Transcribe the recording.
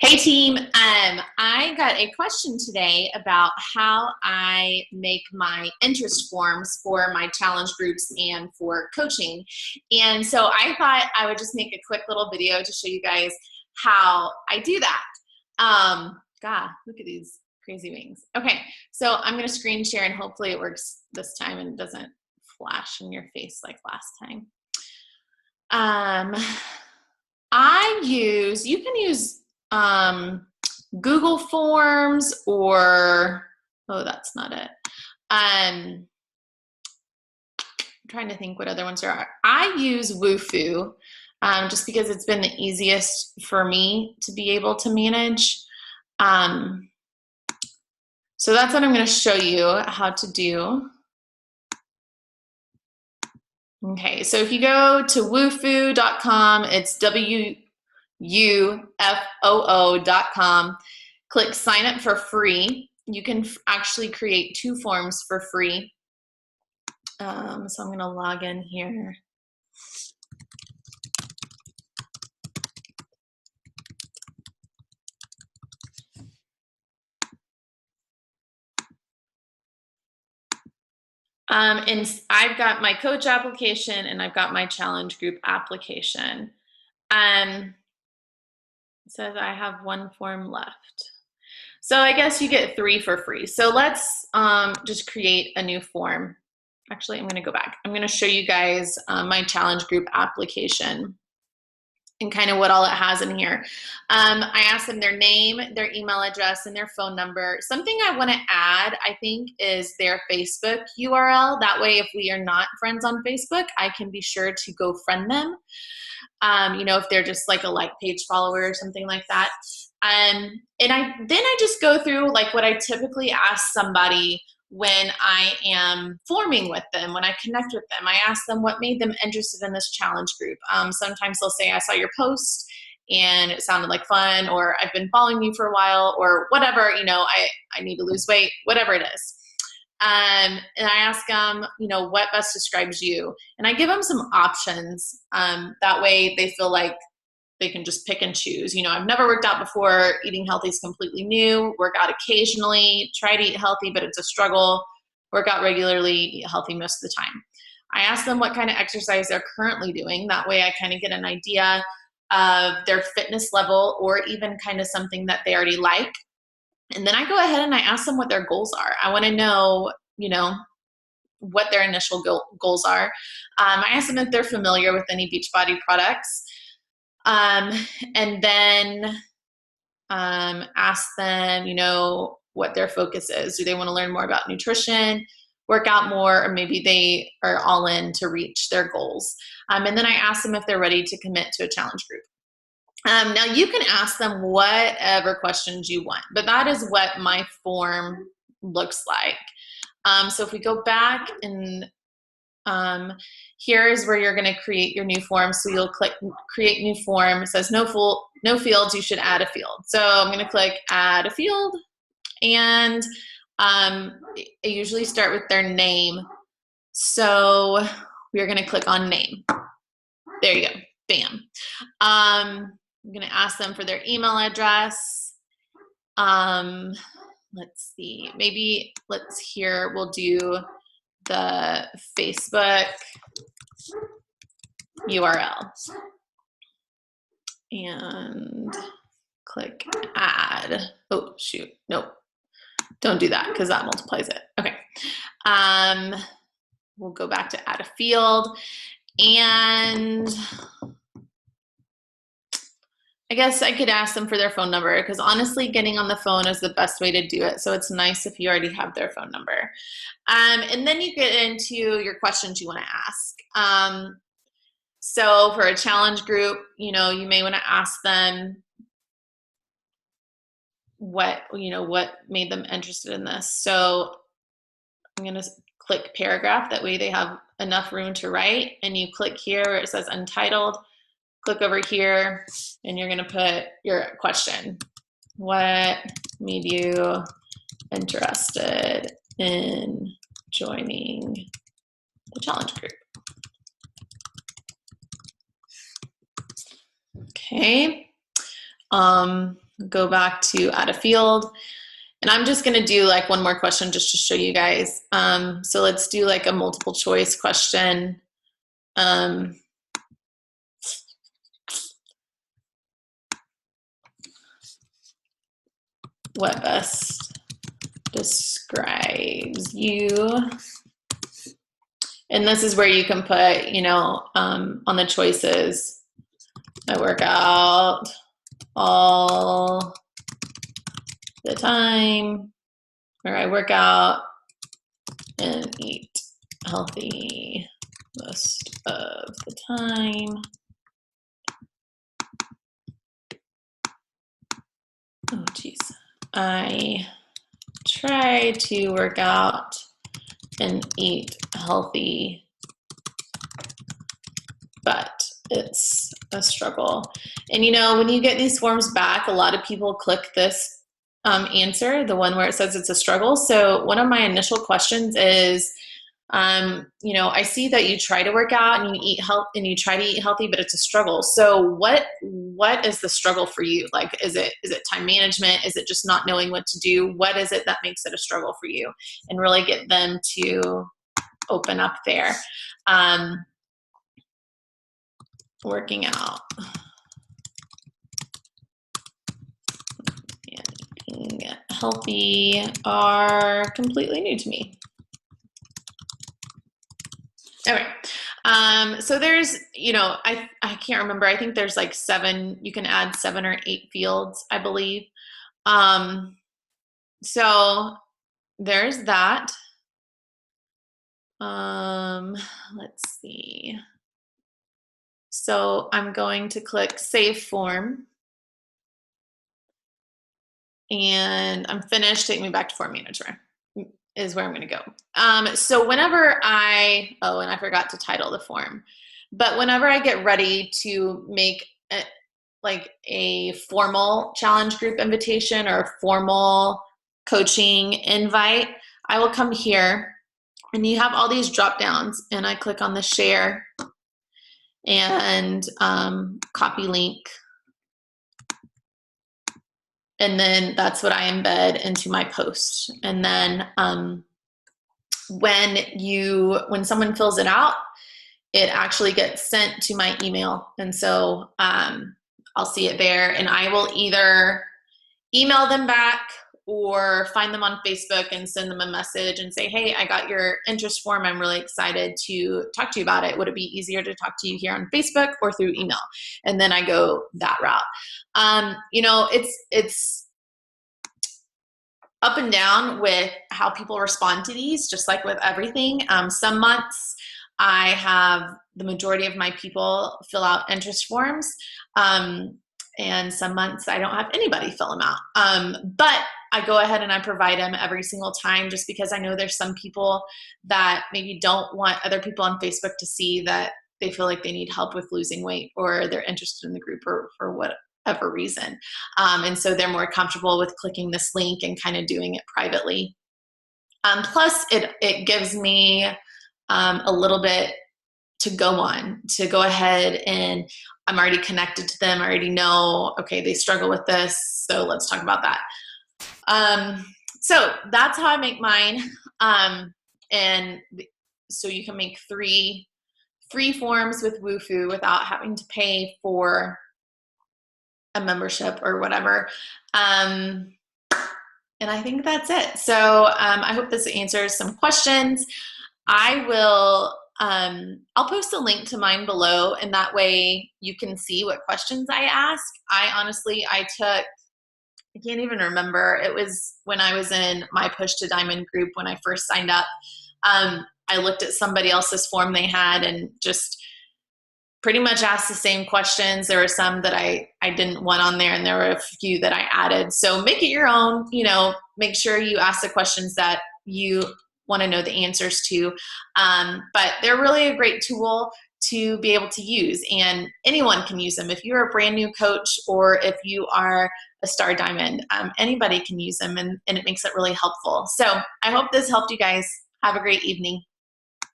Hey team, I got a question today about how I make my interest forms for my challenge groups and for coaching. And so I thought I would just make a quick little video to show you guys how I do that. God, look at these crazy wings. Okay, so I'm gonna screen share and hopefully it works this time and doesn't flash in your face like last time. You can use Google Forms or, oh, that's not it. I'm trying to think what other ones there are. I use wufoo just because it's been the easiest for me to be able to manage. So that's what I'm going to show you how to do. Okay, so if you go to wufoo.com, it's wufoo.com, click sign up for free. You can actually create 2 forms for free. So I'm going to log in here. And I've got my coach application and I've got my challenge group application. It says I have 1 form left. So I guess you get 3 for free. So let's just create a new form. Actually, I'm going to go back. I'm going to show you guys my challenge group application and kind of what all it has in here. I asked them their name, their email address, and their phone number. Something I want to add, I think, is their Facebook URL. That way, if we are not friends on Facebook, I can be sure to go friend them. You know, if they're just like a like page follower or something like that. And then I just go through like what I typically ask somebody when I am forming with them, when I connect with them. I ask them what made them interested in this challenge group. Sometimes they'll say, I saw your post and it sounded like fun, or I've been following you for a while, or whatever, you know, I need to lose weight, whatever it is. And I ask them, you know, what best describes you? And I give them some options. That way they feel like they can just pick and choose. You know, I've never worked out before. Eating healthy is completely new. Work out occasionally. Try to eat healthy, but it's a struggle. Work out regularly. Eat healthy most of the time. I ask them what kind of exercise they're currently doing. That way I kind of get an idea of their fitness level or even kind of something that they already like. And then I go ahead and I ask them what their goals are. I want to know, you know, what their initial goals are. I ask them if they're familiar with any Beachbody products. And then ask them, you know, what their focus is. Do they want to learn more about nutrition, work out more, or maybe they are all in to reach their goals? And then I ask them if they're ready to commit to a challenge group. Now you can ask them whatever questions you want, but that is what my form looks like. So if we go back and here's where you're going to create your new form. So you'll click create new form. It says no fields, you should add a field. So I'm going to click add a field, and I usually start with their name. So we're going to click on name. There you go. Bam. I'm going to ask them for their email address. Let's see. Maybe we'll do the Facebook URL and click add. Oh, shoot. Nope. Don't do that because that multiplies it. Okay. We'll go back to add a field, and I guess I could ask them for their phone number because honestly, getting on the phone is the best way to do it. So it's nice if you already have their phone number. And then you get into your questions you want to ask. So for a challenge group, you know, you may want to ask them what made them interested in this. So I'm going to click paragraph. That way they have enough room to write. And you click here where it says untitled. Click over here and you're going to put your question. What made you interested in joining the challenge group? Okay. go back to add a field. And I'm just gonna do like one more question just to show you guys. So let's do like a multiple choice question. What best describes you? And this is where you can put, you know, on the choices, I work out all the time, or I work out and eat healthy most of the time. Oh, geez. I try to work out and eat healthy, but it's a struggle. And you know, when you get these forms back, a lot of people click this answer, the one where it says it's a struggle. So one of my initial questions is, you know, I see that you try to work out and you eat health and you try to eat healthy, but it's a struggle. So what is the struggle for you? Like, is it time management? Is it just not knowing what to do? What is it that makes it a struggle for you? And really get them to open up there. Working out and eating healthy are completely new to me. All right. So there's, you know, I can't remember. I think there's like 7, you can add 7 or 8 fields, I believe. So there's that. Let's see. So I'm going to click Save Form. And I'm finished. Take me back to Form Manager is where I'm going to go. So whenever and I forgot to title the form, but whenever I get ready to make a formal challenge group invitation or a formal coaching invite, I will come here and you have all these drop downs and I click on the share and copy link. And then that's what I embed into my post. And then when someone fills it out, it actually gets sent to my email. And so I'll see it there and I will either email them back or find them on Facebook and send them a message and say, hey, I got your interest form. I'm really excited to talk to you about it. Would it be easier to talk to you here on Facebook or through email? And then I go that route. You know, it's up and down with how people respond to these, just like with everything. Some months I have the majority of my people fill out interest forms. And some months I don't have anybody fill them out. But I go ahead and I provide them every single time just because I know there's some people that maybe don't want other people on Facebook to see that they feel like they need help with losing weight or they're interested in the group or for whatever reason. And so they're more comfortable with clicking this link and kind of doing it privately. Plus it gives me a little bit to go on, to go ahead and I'm already connected to them. I already know, okay, they struggle with this. So let's talk about that. So that's how I make mine. And so you can make 3 free forms with wufoo without having to pay for a membership or whatever. And I think that's it. So I hope this answers some questions. I'll post a link to mine below and that way you can see what questions I ask. I can't even remember. It was when I was in my Push to Diamond group when I first signed up. I looked at somebody else's form they had and just pretty much asked the same questions. There were some that I didn't want on there and there were a few that I added. So make it your own, you know, make sure you ask the questions that you want to know the answers to. But they're really a great tool to be able to use and anyone can use them. If you're a brand new coach or if you are a Star Diamond, anybody can use them and it makes it really helpful. So I hope this helped you guys. Have a great evening.